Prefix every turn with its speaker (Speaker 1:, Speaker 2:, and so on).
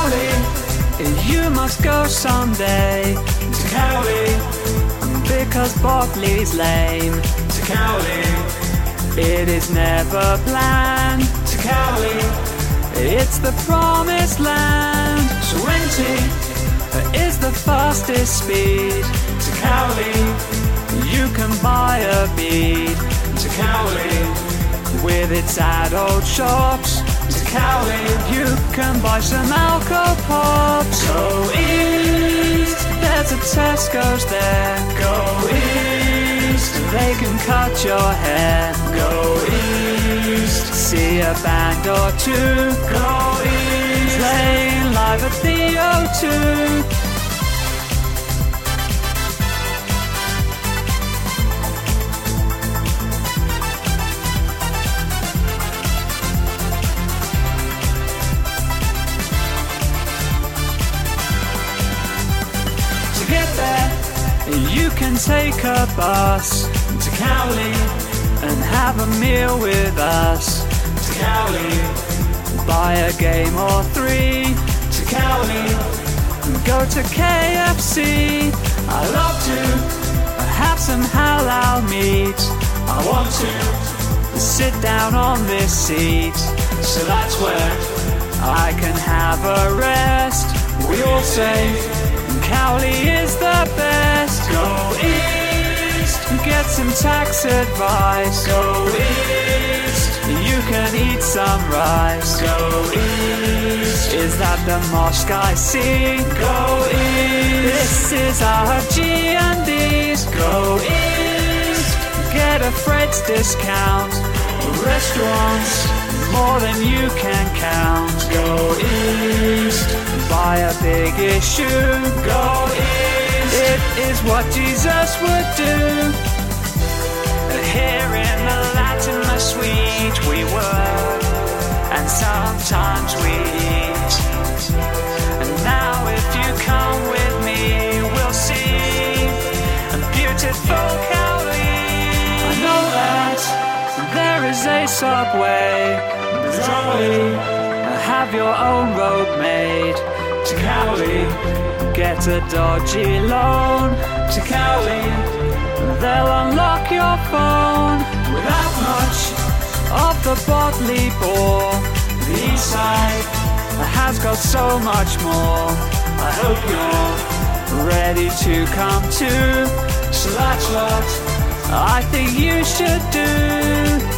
Speaker 1: Cowley, you must go someday to Cowley, because Botley's lame. To Cowley, it is never planned. To Cowley, it's the promised land. So 20 is the fastest speed. To Cowley, you can buy a bead. To Cowley, with its adult shops. To Cowley, you can buy some Alco Pops. Go east, there's a Tesco's there. Go east, they can cut your hair. Go east, see a band or two. Go east, playing live at the O2. You can take a bus to Cowley and have a meal with us. To Cowley, buy a game or three. To Cowley, go to KFC. I love to have some halal meat. I want to sit down on this seat, so that's where I can have a rest. We all say Cowley is the best. Go east, get some tax advice. Go east, you can eat some rice. Go east, is that the mosque I see? Go east, this is our G&D's. Go east, get a Fred's discount. Restaurants, more than you can count. Go east, buy a big issue. Go east, it is what Jesus would do. Here in the Latimer Suite we work, and sometimes we eat. And now if you come with me, we'll see a beautiful Cowley. I know that there is a subway, but jolly, have your own road made. To Cowley, get a dodgy loan. To Cowley, they'll unlock your phone. Without much of the Botley bore, the east side has got so much more. I hope you're ready to come too. So that's what I think you should do.